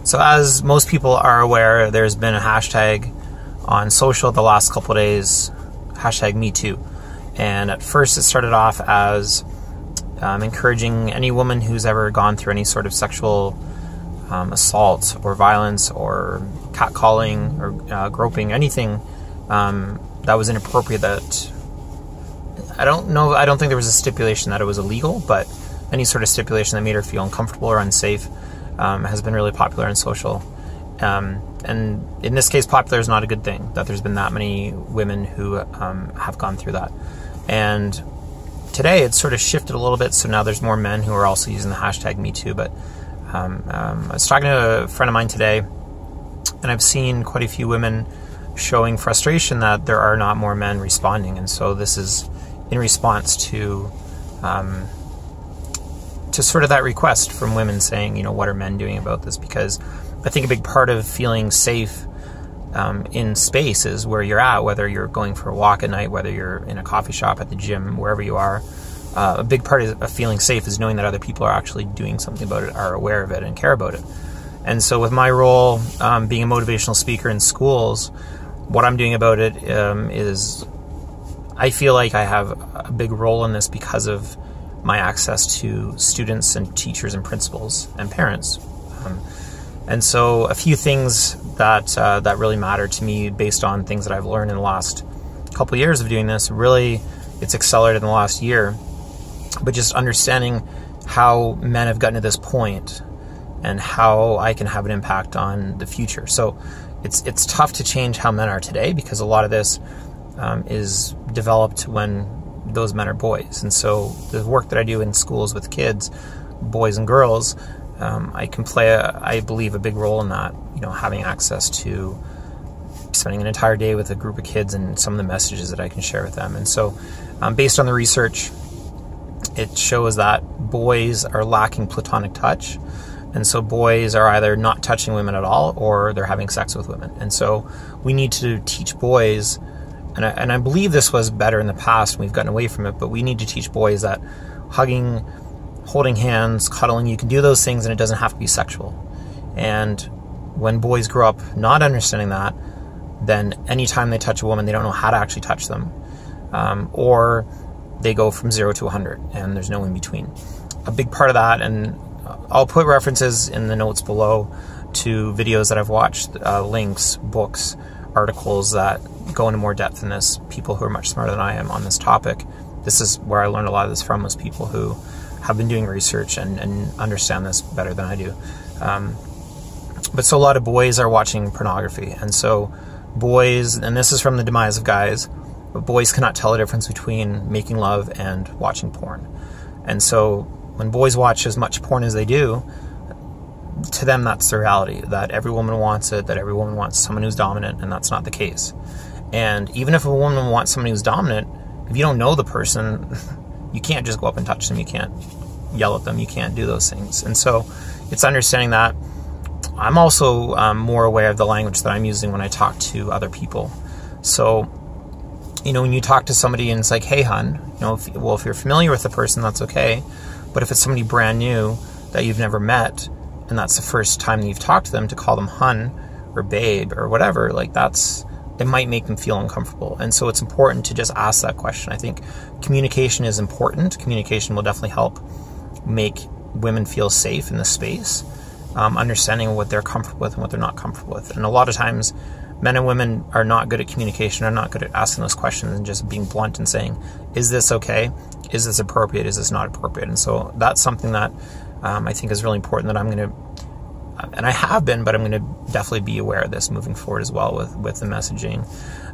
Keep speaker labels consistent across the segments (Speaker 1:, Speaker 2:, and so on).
Speaker 1: So as most people are aware, there's been a hashtag on social the last couple of days, hashtag MeToo. And at first it started off as encouraging any woman who's ever gone through any sort of sexual assault or violence or catcalling or groping, anything that was inappropriate. That I don't think there was a stipulation that it was illegal, but any sort of stipulation that made her feel uncomfortable or unsafe has been really popular in social. And in this case, popular is not a good thing, that there's been that many women who have gone through that. And today it's sort of shifted a little bit, so now there's more men who are also using the hashtag MeToo. But I was talking to a friend of mine today, and I've seen quite a few women showing frustration that there are not more men responding. And so this is in response to sort of that request from women saying, you know, what are men doing about this? Because I think a big part of feeling safe in space is where you're at, whether you're going for a walk at night, whether you're in a coffee shop, at the gym, wherever you are. A big part of feeling safe is knowing that other people are actually doing something about it, are aware of it, and care about it. And so with my role being a motivational speaker in schools, what I'm doing about it is I feel like I have a big role in this because of my access to students and teachers and principals and parents. And so a few things that really matter to me based on things that I've learned in the last couple of years of doing this. Really, it's accelerated in the last year, but just understanding how men have gotten to this point and how I can have an impact on the future. So it's tough to change how men are today, because a lot of this is developed when those men are boys. And so the work that I do in schools with kids, boys and girls, I can play, I believe, a big role in that, you know, having access to spending an entire day with a group of kids and some of the messages that I can share with them. And so based on the research, it shows that boys are lacking platonic touch. And so boys are either not touching women at all, or they're having sex with women. And so we need to teach boys, and I believe this was better in the past, and we've gotten away from it, but we need to teach boys that hugging, holding hands, cuddling, you can do those things and it doesn't have to be sexual. And when boys grow up not understanding that, then anytime they touch a woman, they don't know how to actually touch them. Or they go from 0 to 100 and there's no in between. A big part of that, and I'll put references in the notes below to videos that I've watched, links, books, articles that go into more depth in this, people who are much smarter than I am on this topic. This is where I learned a lot of this from, was people who have been doing research and understand this better than I do. But so a lot of boys are watching pornography. And so boys, and this is from the demise of guys, but boys cannot tell the difference between making love and watching porn. And so when boys watch as much porn as they do, to them that's the reality, that every woman wants it, that every woman wants someone who's dominant, and that's not the case. And even if a woman wants somebody who's dominant, if you don't know the person, you can't just go up and touch them, you can't yell at them, you can't do those things. And so it's understanding that. I'm also more aware of the language that I'm using when I talk to other people. So, you know, when you talk to somebody and it's like, hey, hun, you know, if you're familiar with the person, that's okay. But if it's somebody brand new that you've never met, and that's the first time that you've talked to them, to call them hun or babe or whatever, like it might make them feel uncomfortable. And so it's important to just ask that question. I think communication is important. Communication will definitely help make women feel safe in the space, understanding what they're comfortable with and what they're not comfortable with. And a lot of times men and women are not good at communication, are not good at asking those questions and just being blunt and saying, is this okay? Is this appropriate? Is this not appropriate? And so that's something that I think is really important, that I'm going to, and I have been, but I'm going to definitely be aware of this moving forward as well, with the messaging,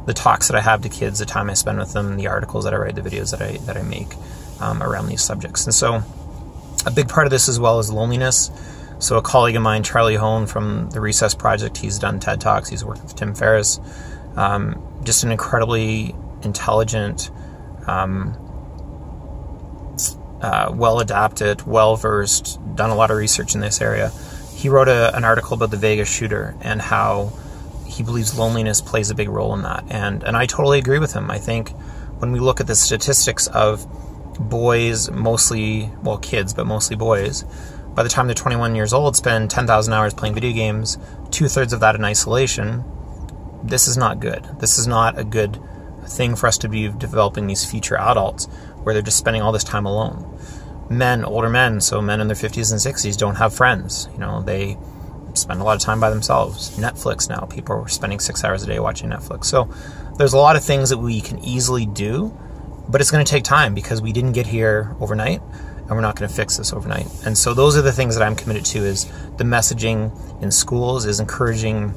Speaker 1: the talks that I have to kids, the time I spend with them, the articles that I write, the videos that I make around these subjects. And so a big part of this as well is loneliness. So a colleague of mine, Charlie Hone from the Recess Project, he's done TED Talks, he's worked with Tim Ferriss, just an incredibly intelligent, well-adapted, well-versed, done a lot of research in this area. He wrote an article about the Vegas shooter and how he believes loneliness plays a big role in that. And I totally agree with him. I think when we look at the statistics of boys, mostly, well, kids, but mostly boys, by the time they're 21 years old, spend 10,000 hours playing video games, 2/3 of that in isolation. This is not good. This is not a good thing for us to be developing these future adults where they're just spending all this time alone. Men, older men, so men in their 50s and 60s don't have friends. You know, they spend a lot of time by themselves. Netflix now, people are spending 6 hours a day watching Netflix. So there's a lot of things that we can easily do, but it's going to take time because we didn't get here overnight, and we're not going to fix this overnight. And so those are the things that I'm committed to, is the messaging in schools is encouraging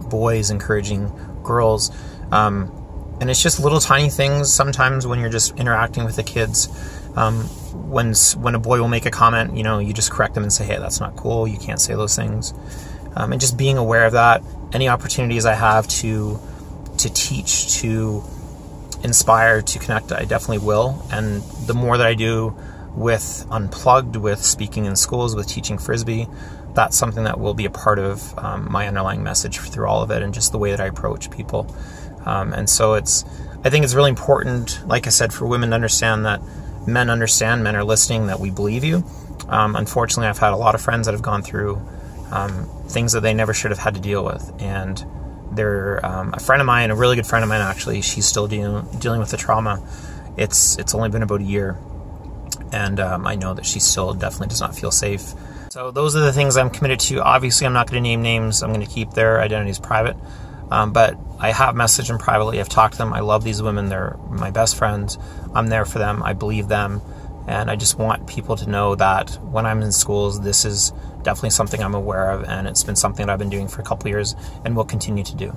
Speaker 1: boys, encouraging girls, and it's just little tiny things sometimes when you're just interacting with the kids. When a boy will make a comment, you know, you just correct them and say, hey, that's not cool, you can't say those things. And just being aware of that. Any opportunities I have to teach, to inspire, to connect, I definitely will. And the more that I do with Unplugged, with speaking in schools, with teaching Frisbee, that's something that will be a part of my underlying message through all of it, and just the way that I approach people. And so I think it's really important, like I said, for women to understand that men understand, men are listening, that we believe you. Unfortunately, I've had a lot of friends that have gone through things that they never should have had to deal with. And they're a friend of mine, a really good friend of mine actually, she's still dealing with the trauma. It's only been about a year. And I know that she still definitely does not feel safe. So those are the things I'm committed to. Obviously, I'm not going to name names. I'm going to keep their identities private. But I have messaged them privately. I've talked to them. I love these women. They're my best friends. I'm there for them. I believe them. And I just want people to know that when I'm in schools, this is definitely something I'm aware of. And it's been something that I've been doing for a couple of years and will continue to do.